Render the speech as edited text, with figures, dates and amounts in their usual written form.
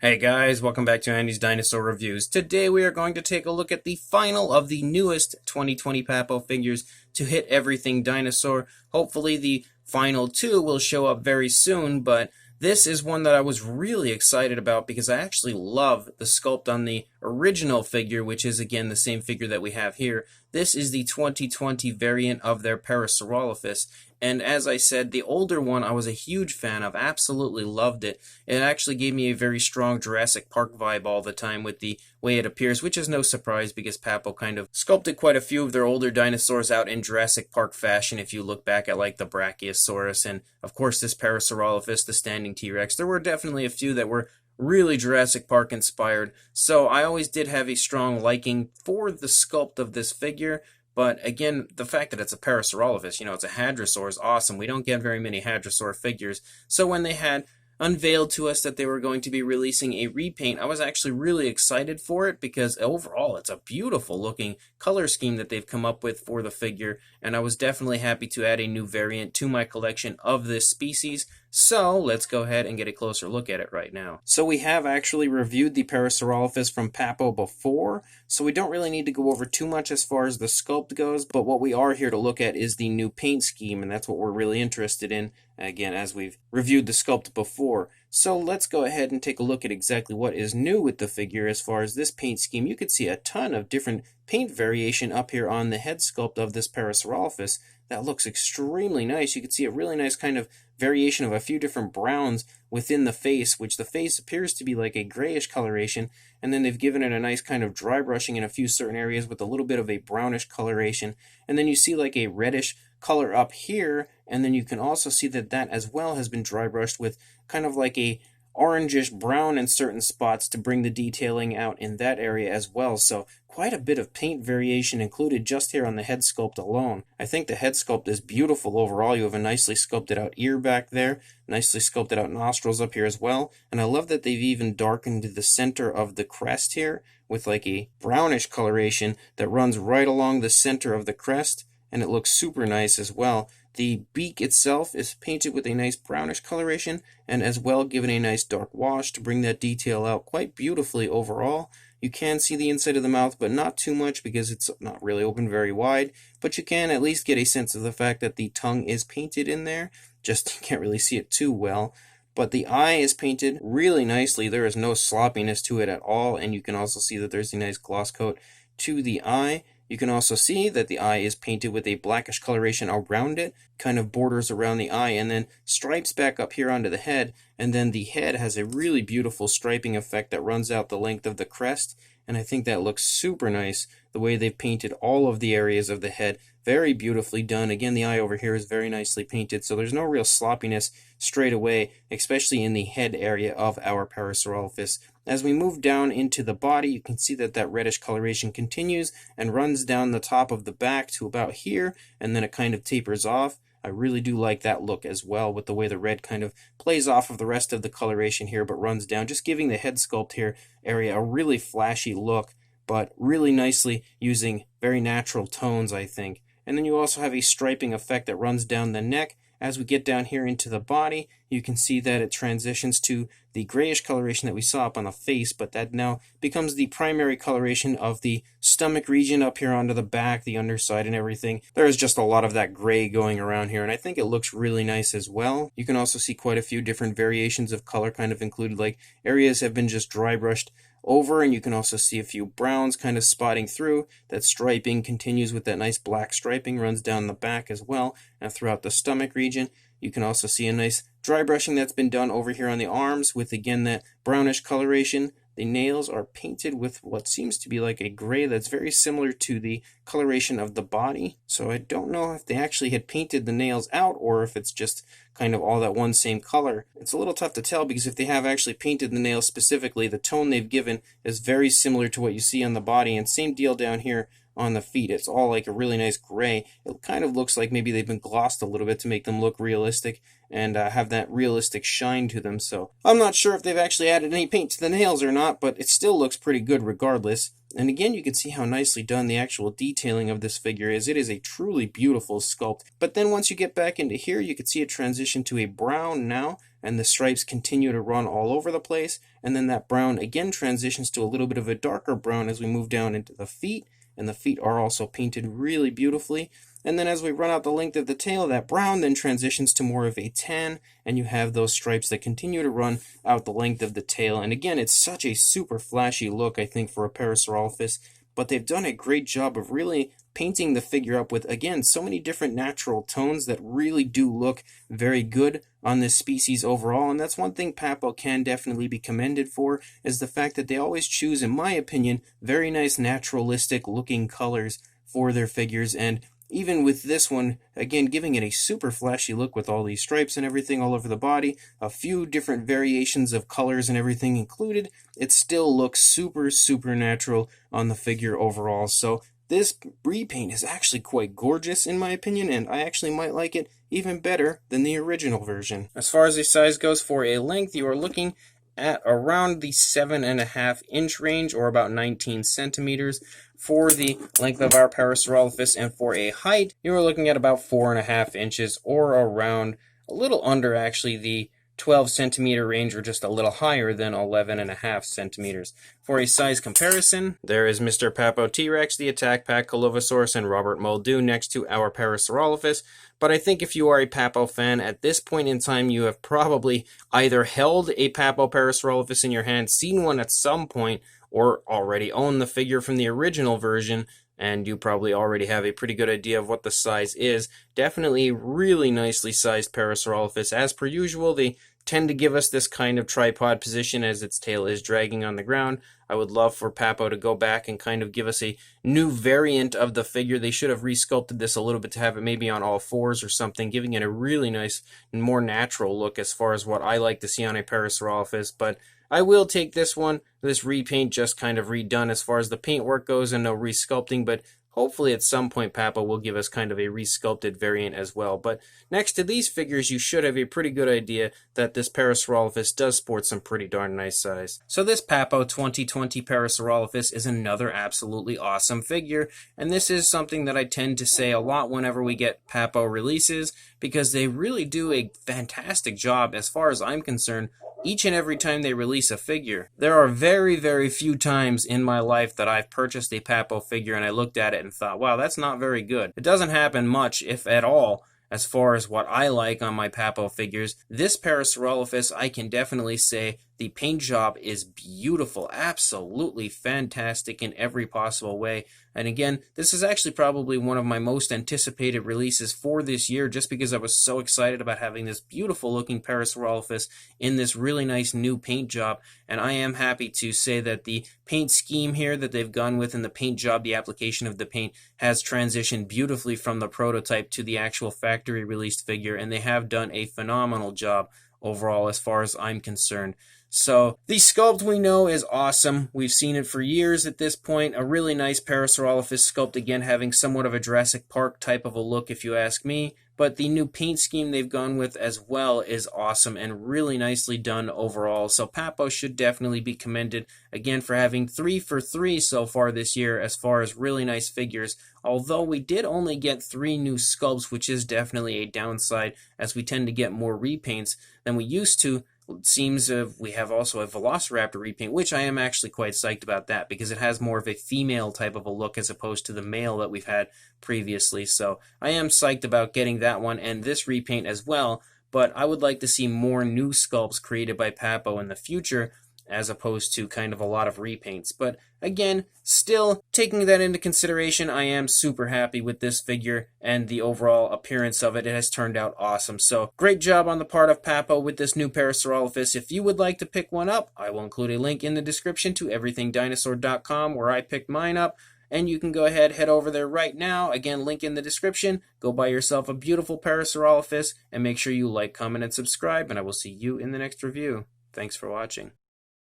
Hey guys, welcome back to Andy's Dinosaur Reviews. Today we are going to take a look at the final of the newest 2020 Papo figures to hit Everything Dinosaur. Hopefully the final two will show up very soon, but this is one that I was really excited about because I actually love the sculpt on the original figure, which is again the same figure that we have here. This is the 2020 variant of their Parasaurolophus. And as I said, the older one I was a huge fan of, absolutely loved it. It actually gave me a very strong Jurassic Park vibe all the time with the way it appears, which is no surprise because Papo kind of sculpted quite a few of their older dinosaurs out in Jurassic Park fashion if you look back at like the Brachiosaurus and of course this Parasaurolophus, the standing T-Rex. There were definitely a few that were really Jurassic Park inspired, so I always did have a strong liking for the sculpt of this figure. But again, the fact that it's a Parasaurolophus, it's a Hadrosaur is awesome. We don't get very many Hadrosaur figures. So when they had unveiled to us that they were going to be releasing a repaint, I was actually really excited for it because overall it's a beautiful looking color scheme that they've come up with for the figure, and I was definitely happy to add a new variant to my collection of this species. So let's go ahead and get a closer look at it right now. So we have actually reviewed the Parasaurolophus from Papo before, so we don't really need to go over too much as far as the sculpt goes, but what we are here to look at is the new paint scheme, and that's what we're really interested in, again, as we've reviewed the sculpt before. So let's go ahead and take a look at exactly what is new with the figure as far as this paint scheme. You could see a ton of different paint variation up here on the head sculpt of this Parasaurolophus. That looks extremely nice. You can see a really nice kind of variation of a few different browns within the face, which the face appears to be like a grayish coloration, and then they've given it a nice kind of dry brushing in a few certain areas with a little bit of a brownish coloration, and then you see like a reddish color up here, and then you can also see that that as well has been dry brushed with kind of like a orangish brown in certain spots to bring the detailing out in that area as well. So quite a bit of paint variation included just here on the head sculpt alone. I think the head sculpt is beautiful overall. You have a nicely sculpted out ear back there, nicely sculpted out nostrils up here as well, and I love that they've even darkened the center of the crest here with like a brownish coloration that runs right along the center of the crest, and it looks super nice as well. The beak itself is painted with a nice brownish coloration and as well given a nice dark wash to bring that detail out quite beautifully overall. You can see the inside of the mouth, but not too much because it's not really open very wide, but you can at least get a sense of the fact that the tongue is painted in there, just you can't really see it too well. But the eye is painted really nicely. There is no sloppiness to it at all, and you can also see that there's a nice gloss coat to the eye. You can also see that the eye is painted with a blackish coloration around it, kind of borders around the eye, and then stripes back up here onto the head, and then the head has a really beautiful striping effect that runs out the length of the crest, and I think that looks super nice, the way they've painted all of the areas of the head. Very beautifully done. Again, the eye over here is very nicely painted, so there's no real sloppiness straight away, especially in the head area of our Parasaurolophus. As we move down into the body, you can see that that reddish coloration continues and runs down the top of the back to about here, and then it kind of tapers off. I really do like that look as well, with the way the red kind of plays off of the rest of the coloration here, but runs down, just giving the head sculpt here area a really flashy look, but really nicely using very natural tones, I think. And then you also have a striping effect that runs down the neck. As we get down here into the body, you can see that it transitions to the grayish coloration that we saw up on the face, but that now becomes the primary coloration of the stomach region up here onto the back, the underside and everything. There is just a lot of that gray going around here, and I think it looks really nice as well. You can also see quite a few different variations of color kind of included, like areas have been just dry brushed over, and you can also see a few browns kind of spotting through. That striping continues with that nice black striping, runs down the back as well and throughout the stomach region. You can also see a nice dry brushing that's been done over here on the arms with, again, that brownish coloration. The nails are painted with what seems to be like a gray that's very similar to the coloration of the body. So I don't know if they actually had painted the nails out or if it's just kind of all that one same color. It's a little tough to tell because if they have actually painted the nails specifically, the tone they've given is very similar to what you see on the body, and same deal down here on the feet. It's all like a really nice gray. It kind of looks like maybe they've been glossed a little bit to make them look realistic and have that realistic shine to them. So I'm not sure if they've actually added any paint to the nails or not, but it still looks pretty good regardless. And again, you can see how nicely done the actual detailing of this figure is. It is a truly beautiful sculpt. But then once you get back into here, you can see it transition to a brown now, and the stripes continue to run all over the place. And then that brown again transitions to a little bit of a darker brown as we move down into the feet. And the feet are also painted really beautifully. And then as we run out the length of the tail, that brown then transitions to more of a tan, and you have those stripes that continue to run out the length of the tail. And again, it's such a super flashy look, I think, for a Parasaurolophus, but they've done a great job of really painting the figure up with, again, so many different natural tones that really do look very good on this species overall. And that's one thing Papo can definitely be commended for, is the fact that they always choose, in my opinion, very nice naturalistic looking colors for their figures. And even with this one, again, giving it a super flashy look with all these stripes and everything all over the body, a few different variations of colors and everything included, it still looks super, super natural on the figure overall. So this repaint is actually quite gorgeous in my opinion, and I actually might like it even better than the original version. As far as the size goes, for a length, you are looking at around the 7.5-inch range, or about 19 centimeters for the length of our Parasaurolophus, and for a height, you are looking at about 4.5 inches, or around a little under actually the 12 centimeter range, or just a little higher than 11.5 centimeters. For a size comparison, there is Mr. Papo T-Rex, the Attack Pack Colovosaurus, and Robert Muldoon next to our Parasaurolophus. But I think if you are a Papo fan, at this point in time, you have probably either held a Papo Parasaurolophus in your hand, seen one at some point, or already own the figure from the original version, and you probably already have a pretty good idea of what the size is. Definitely really nicely sized Parasaurolophus. As per usual, they tend to give us this kind of tripod position as its tail is dragging on the ground. I would love for Papo to go back and kind of give us a new variant of the figure. They should have resculpted this a little bit to have it maybe on all fours or something, giving it a really nice and more natural look as far as what I like to see on a Parasaurolophus. But I will take this one, this repaint just kind of redone as far as the paintwork goes, and no resculpting, but hopefully at some point Papo will give us kind of a resculpted variant as well. But next to these figures, you should have a pretty good idea that this Parasaurolophus does sport some pretty darn nice size. So this Papo 2020 Parasaurolophus is another absolutely awesome figure, and this is something that I tend to say a lot whenever we get Papo releases, because they really do a fantastic job as far as I'm concerned each and every time they release a figure. There are very, very few times in my life that I've purchased a Papo figure and I looked at it and thought, wow, that's not very good. It doesn't happen much, if at all, as far as what I like on my Papo figures. This Parasaurolophus, I can definitely say the paint job is beautiful, absolutely fantastic in every possible way. And again, this is actually probably one of my most anticipated releases for this year, just because I was so excited about having this beautiful looking Parasaurolophus in this really nice new paint job. And I am happy to say that the paint scheme here that they've gone with in the paint job, the application of the paint, has transitioned beautifully from the prototype to the actual factory released figure, and they have done a phenomenal job overall as far as I'm concerned. So the sculpt we know is awesome. We've seen it for years at this point. A really nice Parasaurolophus sculpt, again having somewhat of a Jurassic Park type of a look if you ask me. But the new paint scheme they've gone with as well is awesome and really nicely done overall. So Papo should definitely be commended again for having 3 for 3 so far this year as far as really nice figures. Although we did only get 3 new sculpts, which is definitely a downside, as we tend to get more repaints than we used to. It seems we have also a Velociraptor repaint, which I am actually quite psyched about that, because it has more of a female type of a look as opposed to the male that we've had previously. So I am psyched about getting that one and this repaint as well, but I would like to see more new sculpts created by Papo in the future, as opposed to kind of a lot of repaints. But again, still taking that into consideration, I am super happy with this figure and the overall appearance of it. It has turned out awesome. So great job on the part of Papo with this new Parasaurolophus. If you would like to pick one up, I will include a link in the description to everythingdinosaur.com where I picked mine up. And you can go ahead, head over there right now. Again, link in the description. Go buy yourself a beautiful Parasaurolophus and make sure you like, comment, and subscribe. And I will see you in the next review. Thanks for watching.